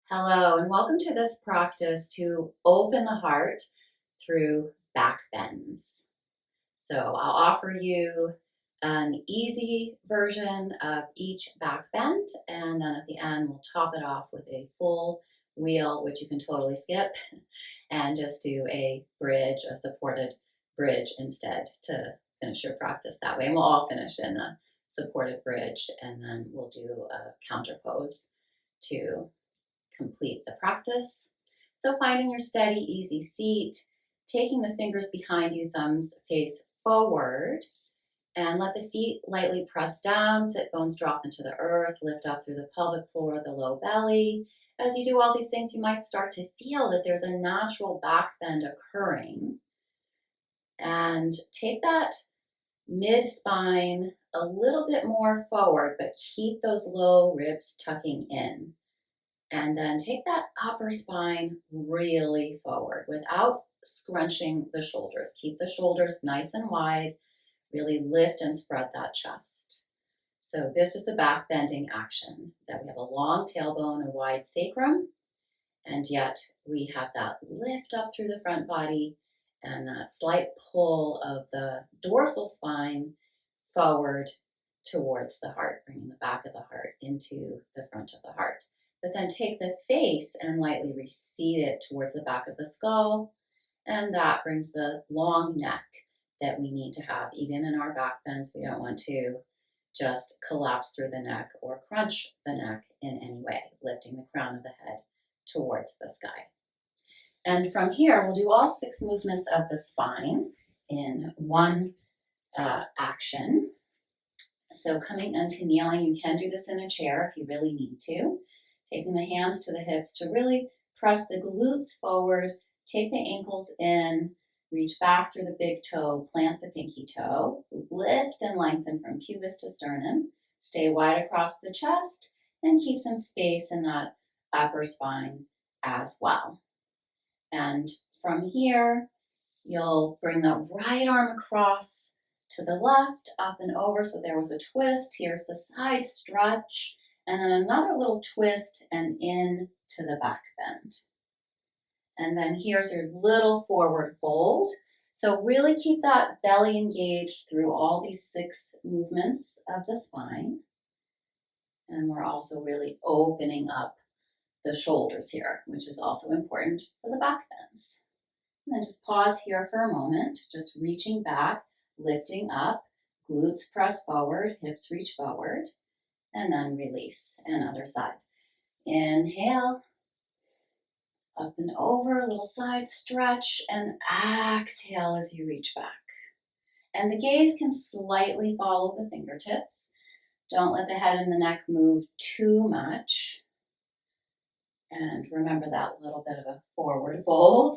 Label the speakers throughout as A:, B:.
A: Hello, and welcome to this practice to open the heart through back bends. So I'll offer you an easy version of each back bend, and then at the end we'll top it off with a full wheel, which you can totally skip, and just do a bridge, a supported bridge instead to finish your practice that way. And we'll all finish in a supported bridge, and then we'll do a counter pose to complete the practice. So finding your steady, easy seat, taking the fingers behind you, thumbs face forward, and let the feet lightly press down, sit bones drop into the earth, lift up through the pelvic floor, the low belly. As you do all these things, you might start to feel that there's a natural back bend occurring. And take that mid-spine a little bit more forward, but keep those low ribs tucking in. And then take that upper spine really forward without scrunching the shoulders. Keep the shoulders nice and wide. Really lift and spread that chest. So this is the back bending action, that we have a long tailbone, a wide sacrum, and yet we have that lift up through the front body and that slight pull of the dorsal spine forward towards the heart, bringing the back of the heart into the front of the heart. But then take the face and lightly recede it towards the back of the skull, and that brings the long neck that we need to have. Even in our back bends, we don't want to just collapse through the neck or crunch the neck in any way, lifting the crown of the head towards the sky. And from here, we'll do all 6 movements of the spine in one action. So coming into kneeling, you can do this in a chair if you really need to. Taking the hands to the hips to really press the glutes forward, take the ankles in, reach back through the big toe, plant the pinky toe, lift and lengthen from pubis to sternum, stay wide across the chest, and keep some space in that upper spine as well. And from here, you'll bring the right arm across to the left, up and over. So there was a twist. Here's the side stretch. And then another little twist and in to the back bend. And then here's your little forward fold. So really keep that belly engaged through all these 6 movements of the spine. And we're also really opening up the shoulders here, which is also important for the back bends. And then just pause here for a moment, just reaching back, lifting up, glutes press forward, hips reach forward. And then release, and other side. Inhale, up and over, a little side stretch, and exhale as you reach back. And the gaze can slightly follow the fingertips. Don't let the head and the neck move too much. And remember that little bit of a forward fold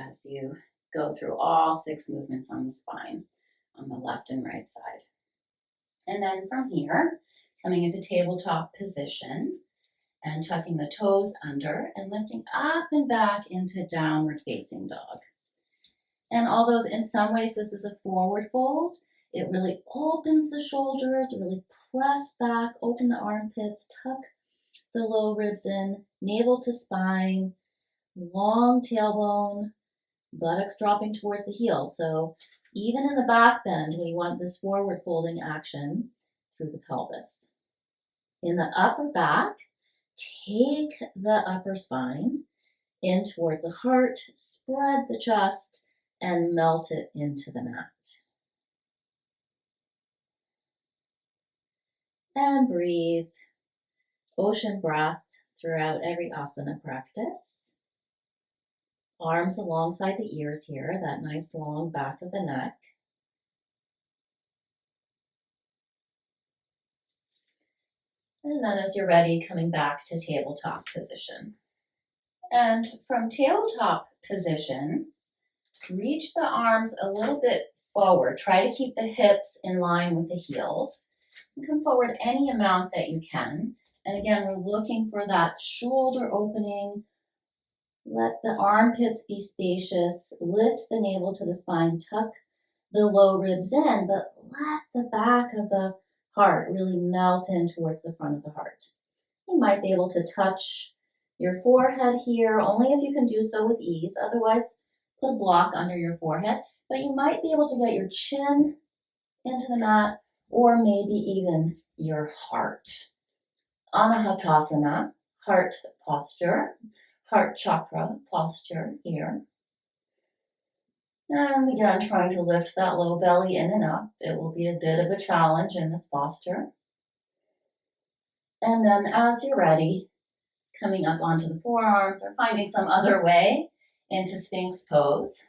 A: as you go through all 6 movements on the spine, on the left and right side. And then from here, coming into tabletop position and tucking the toes under and lifting up and back into downward facing dog. And although in some ways this is a forward fold, it really opens the shoulders, really press back, open the armpits, tuck the low ribs in, navel to spine, long tailbone, buttocks dropping towards the heel. So even in the back bend, we want this forward folding action through the pelvis. In the upper back, take the upper spine in toward the heart, spread the chest, and melt it into the mat. And breathe, ocean breath throughout every asana practice. Arms alongside the ears here, that nice long back of the neck. And then as you're ready, coming back to tabletop position. And from tabletop position, reach the arms a little bit forward. Try to keep the hips in line with the heels. And come forward any amount that you can. And again, we're looking for that shoulder opening. Let the armpits be spacious. Lift the navel to the spine. Tuck the low ribs in, but let the back of the heart really melt in towards the front of the heart. You might be able to touch your forehead here, only if you can do so with ease. Otherwise, put a block under your forehead. But you might be able to get your chin into the mat, or maybe even your heart. Anahatasana, heart posture, heart chakra posture here. And again, trying to lift that low belly in and up. It will be a bit of a challenge in this posture. And then as you're ready, coming up onto the forearms or finding some other way into Sphinx pose.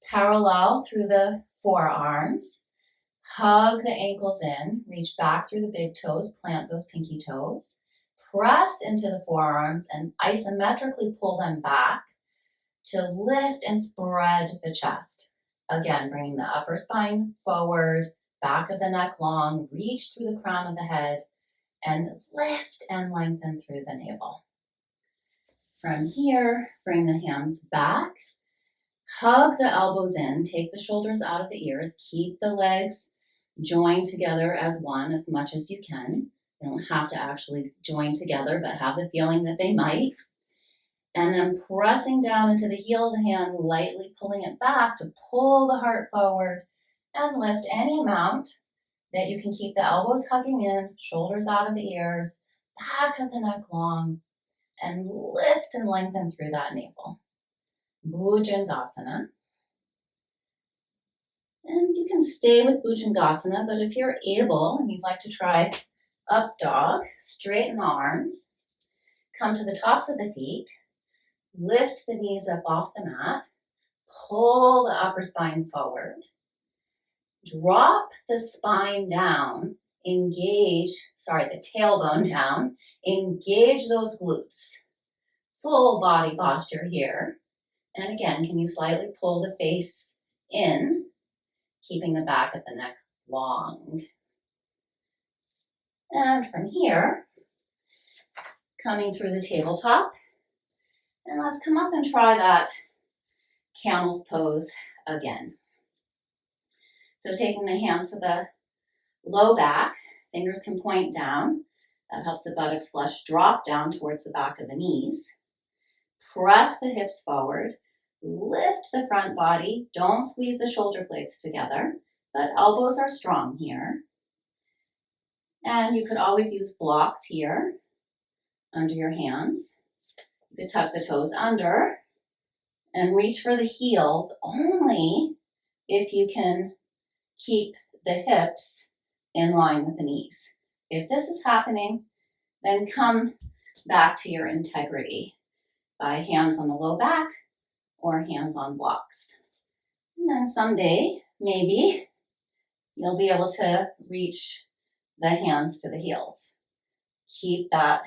A: Parallel through the forearms. Hug the ankles in, reach back through the big toes, plant those pinky toes. Press into the forearms and isometrically pull them back to lift and spread the chest. Again, bringing the upper spine forward, back of the neck long, reach through the crown of the head, and lift and lengthen through the navel. From here, bring the hands back. Hug the elbows in, take the shoulders out of the ears, keep the legs joined together as one as much as you can. They don't have to actually join together, but have the feeling that they might. And then pressing down into the heel of the hand, lightly pulling it back to pull the heart forward and lift any amount that you can. Keep the elbows hugging in, shoulders out of the ears, back of the neck long, and lift and lengthen through that navel. Bhujangasana. And you can stay with Bhujangasana, but if you're able and you'd like to try up dog, straighten the arms, come to the tops of the feet, lift the knees up off the mat, pull the upper spine forward, drop the spine down, the tailbone down, engage those glutes. Full body posture here. And again, can you slightly pull the face in, keeping the back of the neck long. And from here, coming through the tabletop, and let's come up and try that camel's pose again. So taking the hands to the low back, fingers can point down. That helps the buttocks flush drop down towards the back of the knees. Press the hips forward, lift the front body. Don't squeeze the shoulder blades together, but elbows are strong here. And you could always use blocks here under your hands. You could tuck the toes under and reach for the heels only if you can keep the hips in line with the knees. If this is happening, then come back to your integrity by hands on the low back or hands on blocks. And then someday, maybe, you'll be able to reach the hands to the heels. Keep that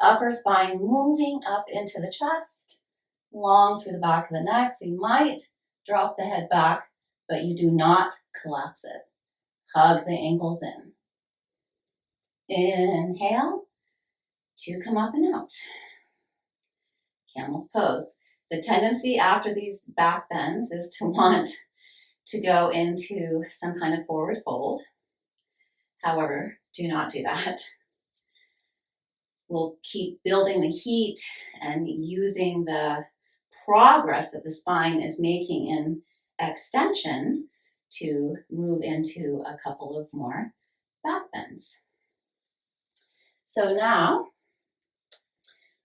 A: upper spine moving up into the chest, long through the back of the neck. So you might drop the head back, but you do not collapse it. Hug the ankles in. Inhale to come up and out. Camel's pose. The tendency after these back bends is to want to go into some kind of forward fold. However, do not do that. We'll keep building the heat and using the progress that the spine is making in extension to move into a couple of more back bends. So now,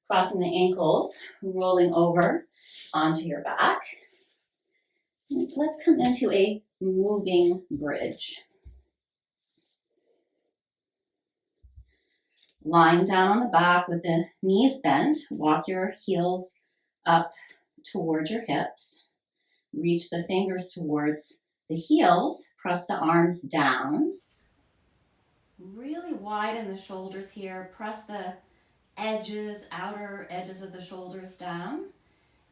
A: crossing the ankles, rolling over onto your back. Let's come into a moving bridge. Lying down on the back with the knees bent, walk your heels up towards your hips. Reach the fingers towards the heels, press the arms down. Really widen the shoulders here, press the outer edges of the shoulders down,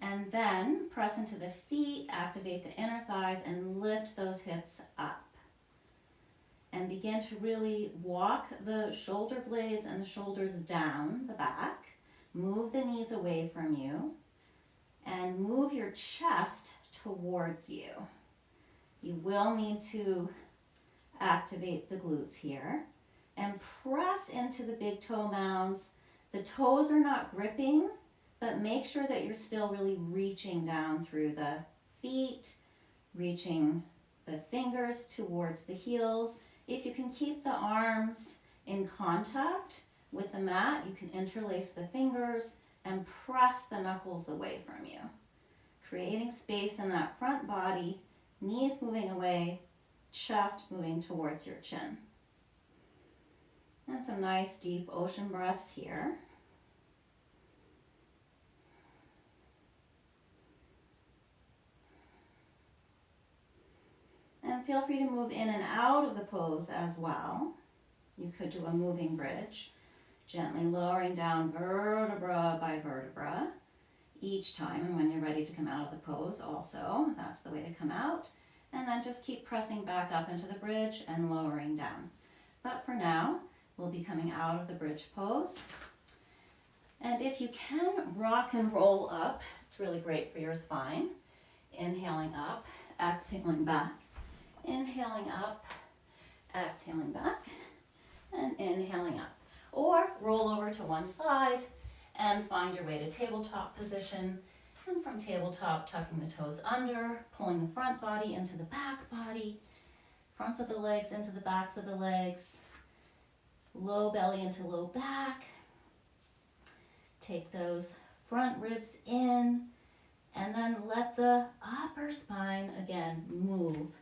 A: and then press into the feet, activate the inner thighs, and lift those hips up.
B: and begin to really walk the shoulder blades and the shoulders down the back. Move the knees away from you and move your chest towards you. You will need to activate the glutes here and press into the big toe mounds. The toes are not gripping, but make sure that you're still really reaching down through the feet, reaching the fingers towards the heels. If you can keep the arms in contact with the mat, you can interlace the fingers and press the knuckles away from you, creating space in that front body, knees moving away, chest moving towards your chin. And some nice deep ocean breaths here. And feel free to move in and out of the pose as well. You could do a moving bridge, gently lowering down vertebra by vertebra each time. And when you're ready to come out of the pose also, that's the way to come out. And then just keep pressing back up into the bridge and lowering down. But for now, we'll be coming out of the bridge pose. And if you can rock and roll up, it's really great for your spine. Inhaling up, exhaling back. Inhaling up, exhaling back, and inhaling up. Or roll over to one side and find your way to tabletop position. And from tabletop, tucking the toes under, pulling the front body into the back body, fronts of the legs into the backs of the legs, low belly into low back. Take those front ribs in, and then let the upper spine again move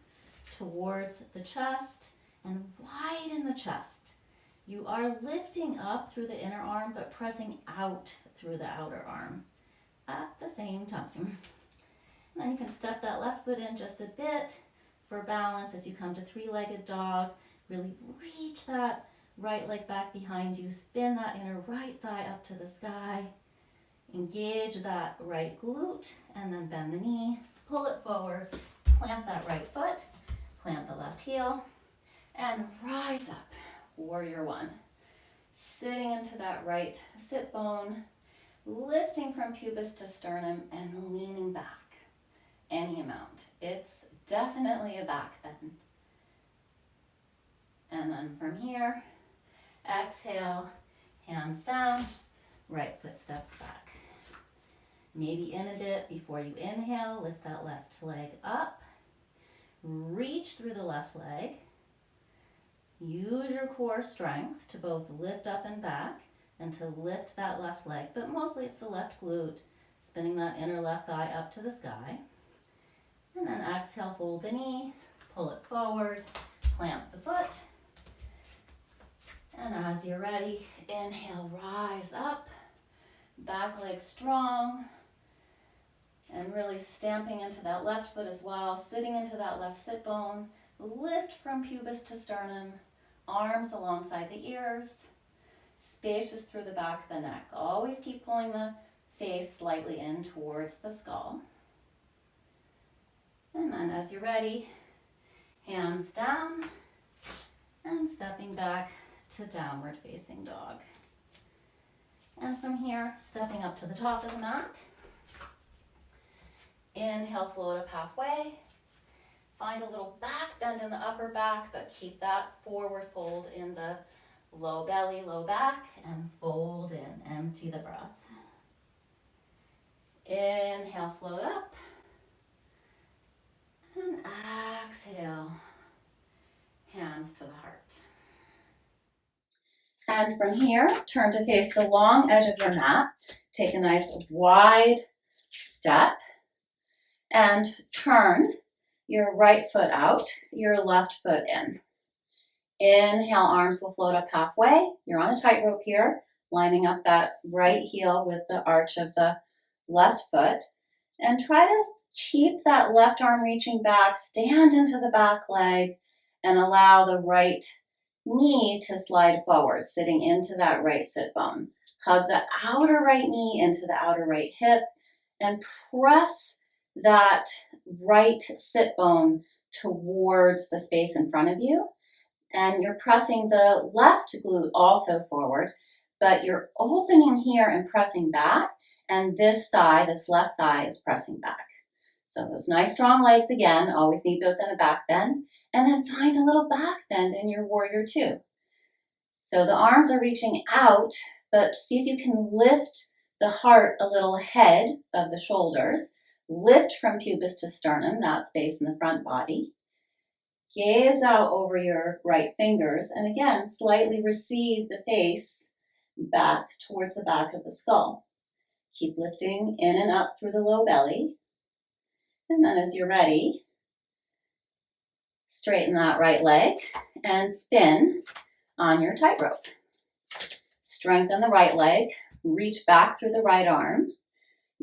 B: towards the chest and widen the chest. You are lifting up through the inner arm but pressing out through the outer arm at the same time. And then you can step that left foot in just a bit for balance as you come to three-legged dog. Really reach that right leg back behind you. Spin that inner right thigh up to the sky. Engage that right glute and then bend the knee. Pull it forward. Plant that right foot. Plant the left heel and rise up, warrior one. Sitting into that right sit bone, lifting from pubis to sternum and leaning back any amount. It's definitely a back bend. And then from here, exhale, hands down, right foot steps back. Maybe in a bit before you inhale, lift that left leg up. Reach through the left leg. Use your core strength to both lift up and back and to lift that left leg, but mostly it's the left glute, spinning that inner left thigh up to the sky. And then exhale, fold the knee, pull it forward, plant the foot. And as you're ready, inhale, rise up, back leg strong. And really stamping into that left foot as well, sitting into that left sit bone. Lift from pubis to sternum, arms alongside the ears, spacious through the back of the neck. Always keep pulling the face slightly in towards the skull. And then as you're ready, hands down and stepping back to downward facing dog. And from here, stepping up to the top of the mat. Inhale, float up halfway. Find a little back bend in the upper back, but keep that forward fold in the low belly, low back, and fold in. Empty the breath. Inhale, float up. And exhale, hands to the heart. And from here, turn to face the long edge of your mat. Take a nice wide step. And turn your right foot out, your left foot in. Inhale, arms will float up halfway. You're on a tightrope here, lining up that right heel with the arch of the left foot. And try to keep that left arm reaching back, stand into the back leg, and allow the right knee to slide forward, sitting into that right sit bone. Hug the outer right knee into the outer right hip, and press that right sit bone towards the space in front of you.
A: And you're pressing the left glute also forward, but you're opening here and pressing back, and this thigh, this left thigh, is pressing back. So those nice strong legs again, always need those in a back bend, and then find a little back bend in your warrior two. So the arms are reaching out, but see if you can lift the heart a little ahead of the shoulders. Lift from pubis to sternum, that space in the front body. Gaze out over your right fingers, and again, slightly recede the face back towards the back of the skull. Keep lifting in and up through the low belly. And then as you're ready, straighten that right leg and spin on your tightrope. Strengthen the right leg, reach back through the right arm,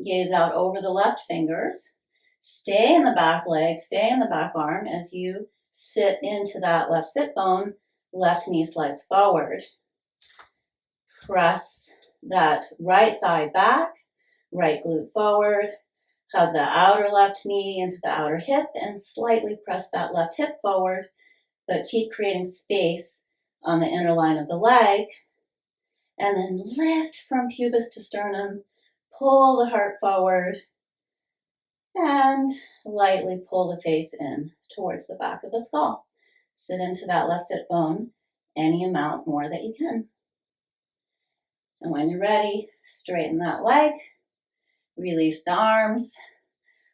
A: gaze out over the left fingers, stay in the back leg, stay in the back arm as you sit into that left sit bone, left knee slides forward. Press that right thigh back, right glute forward, hug the outer left knee into the outer hip and slightly press that left hip forward, but keep creating space on the inner line of the leg. And then lift from pubis to sternum, pull the heart forward, and lightly pull the face in towards the back of the skull. Sit into that left sit bone any amount more that you can. And when you're ready, straighten that leg, release the arms,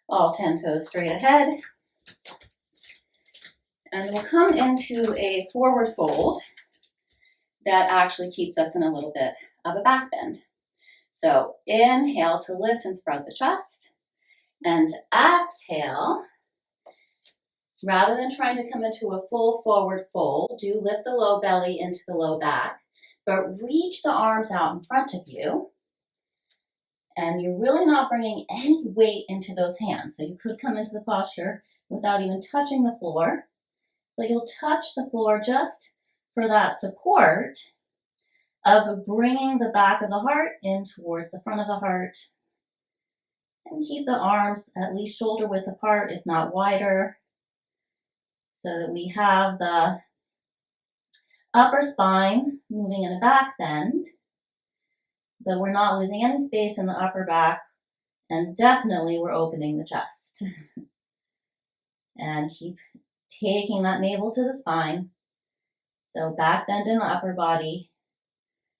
A: all 10 toes straight ahead. And we'll come into a forward fold that actually keeps us in a little bit of a back bend. So inhale to lift and spread the chest, and exhale. Rather than trying to come into a full forward fold, do lift the low belly into the low back, but reach the arms out in front of you. And you're really not bringing any weight into those hands. So you could come into the posture without even touching the floor, but you'll touch the floor just for that support of bringing the back of the heart in towards the front of the heart. And keep the arms at least shoulder width apart, if not wider, so that we have the upper spine moving in a back bend, but we're not losing any space in the upper back, and definitely we're opening the chest. And keep taking that navel to the spine. So back bend in the upper body,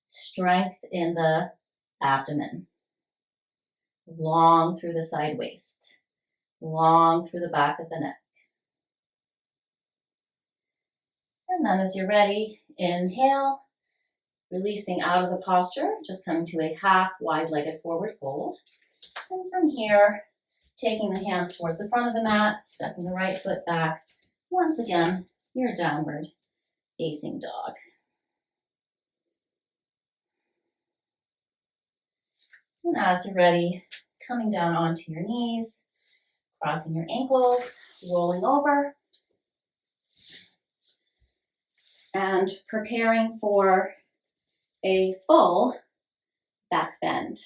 A: strength in the abdomen. Long through the side waist, long through the back of the neck. And then as you're ready, inhale, releasing out of the posture, just coming to a half wide-legged forward fold. And from here, taking the hands towards the front of the mat, stepping the right foot back. Once again, your downward facing dog. And as you're ready, coming down onto your knees, crossing your ankles, rolling over, and preparing for a full back bend.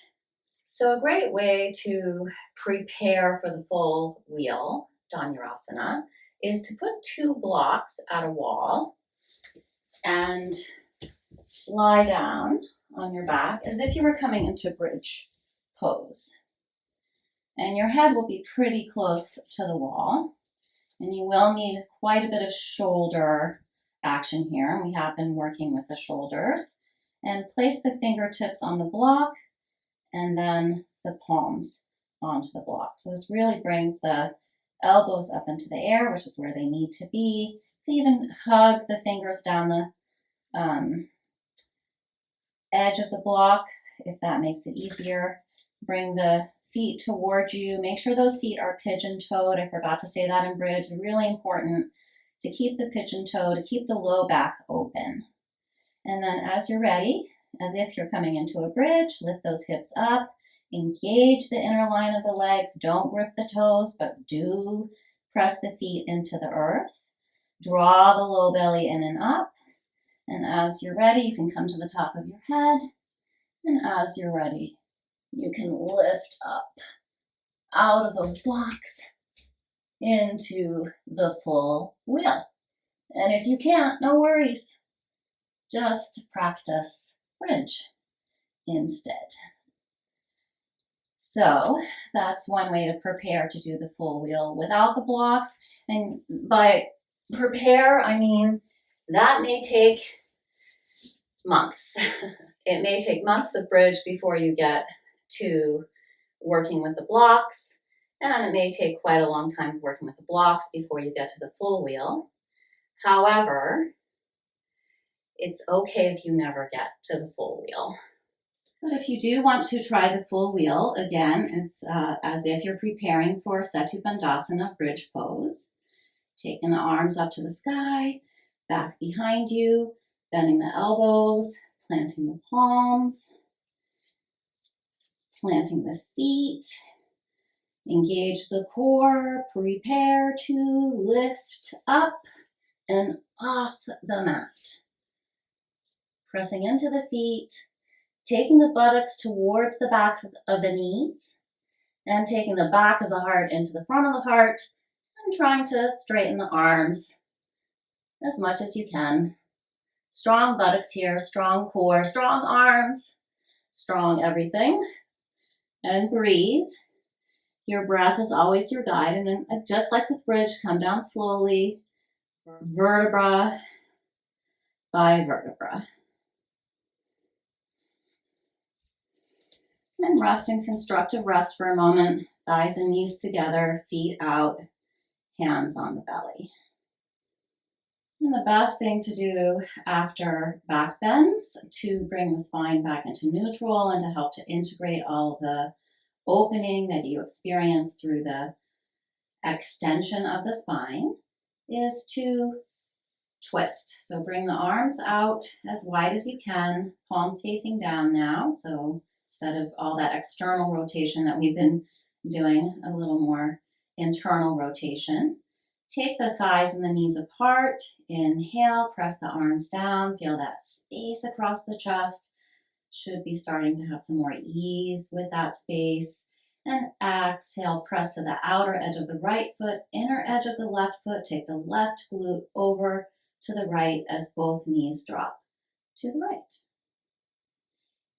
A: So a great way to prepare for the full wheel, Dhanurasana, is to put 2 blocks at a wall and lie down on your back as if you were coming into bridge pose. And your head will be pretty close to the wall, and you will need quite a bit of shoulder action here. We have been working with the shoulders. And place the fingertips on the block and then the palms onto the block. So this really brings the elbows up into the air, which is where they need to be. You can even hug the fingers down the edge of the block if that makes it easier. Bring the feet towards you. Make sure those feet are pigeon-toed. I forgot to say that in bridge. It's really important to keep the pigeon-toe, to keep the low back open. And then as you're ready, as if you're coming into a bridge, lift those hips up, engage the inner line of the legs. Don't grip the toes, but do press the feet into the earth. Draw the low belly in and up. And as you're ready, you can come to the top of your head. And as you're ready, you can lift up out of those blocks into the full wheel. And if you can't, no worries. Just practice bridge instead. So that's one way to prepare to do the full wheel without the blocks. And by prepare, I mean that may take months. It may take months of bridge before you get to working with the blocks, and it may take quite a long time working with the blocks before you get to the full wheel. However, it's okay if you never get to the full wheel. But if you do want to try the full wheel, again, it's as if you're preparing for Setu Bandhasana bridge pose. Taking the arms up to the sky, back behind you, bending the elbows, planting the palms, planting the feet. Engage the core, prepare to lift up and off the mat. Pressing into the feet, taking the buttocks towards the backs of the knees, and taking the back of the heart into the front of the heart, and trying to straighten the arms as much as you can. Strong buttocks here, strong core, strong arms, strong everything. And breathe. Your breath is always your guide. And then just like with bridge, come down slowly, vertebra by vertebra. And rest in constructive rest for a moment. Thighs and knees together, feet out, hands on the belly. And the best thing to do after back bends to bring the spine back into neutral and to help to integrate all of the opening that you experience through the extension of the spine is to twist. So bring the arms out as wide as you can, palms facing down now. So instead of all that external rotation that we've been doing, a little more internal rotation. Take the thighs and the knees apart. Inhale, press the arms down. Feel that space across the chest. Should be starting to have some more ease with that space. And exhale, press to the outer edge of the right foot, inner edge of the left foot. Take the left glute over to the right as both knees drop to the right.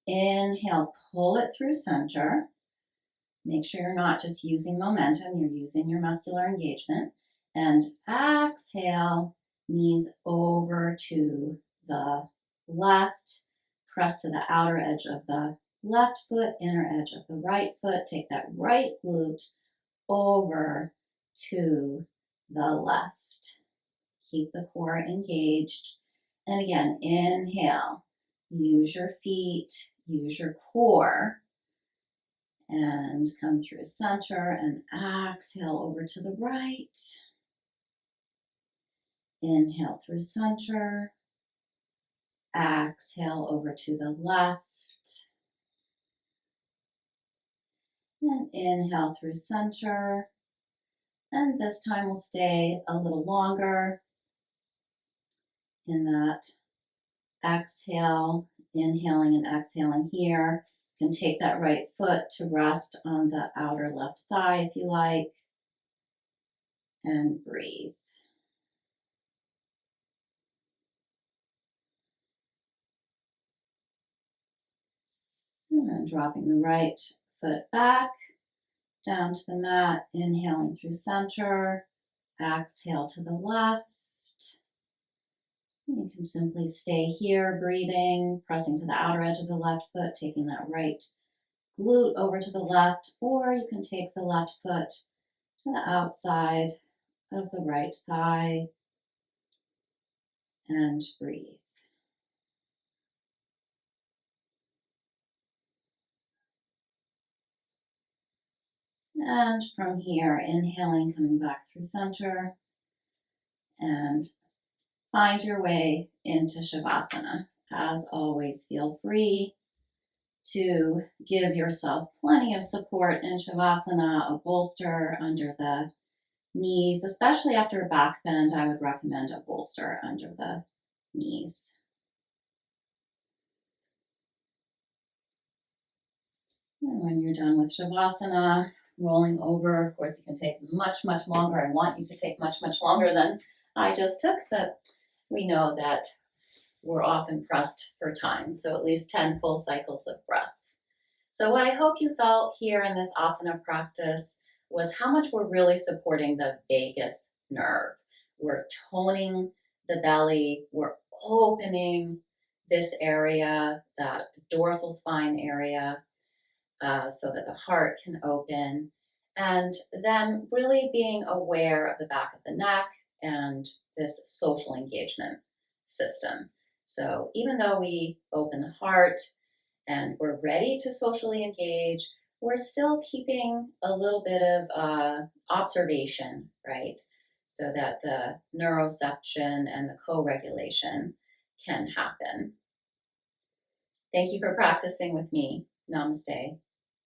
A: Inhale, pull it through center. Make sure you're not just using momentum, you're using your muscular engagement. And exhale, knees over to the left. Press to the outer edge of the left foot, inner edge of the right foot. Take that right glute over to the left. Keep the core engaged. And again, inhale. Use your feet, use your core. And come through center and exhale over to the right. Inhale through center. Exhale over to the left. And inhale through center. And this time we'll stay a little longer in that exhale, inhaling and exhaling here. You can take that right foot to rest on the outer left thigh if you like. And breathe. And then dropping the right foot back, down to the mat, inhaling through center, exhale to the left. And you can simply stay here, breathing, pressing to the outer edge of the left foot, taking that right glute over to the left, or you can take the left foot to the outside of the right thigh and breathe. And from here, inhaling, coming back through center, and find your way into Shavasana. As always, feel free to give yourself plenty of support in Shavasana, a bolster under the knees, especially after a back bend. I would recommend a bolster under the knees. And when you're done with Shavasana, rolling over, of course, you can take much, much longer. I want you to take much, much longer than I just took, but we know that we're often pressed for time, so at least 10 full cycles of breath. So, what I hope you felt here in this asana practice was how much we're really supporting the vagus nerve. We're toning the belly, we're opening this area, that dorsal spine area, so that the heart can open. And then really being aware of the back of the neck and this social engagement system. So, even though we open the heart, and we're ready to socially engage, we're still keeping a little bit of observation, right? So that the neuroception and the co regulation can happen. Thank you for practicing with me. Namaste.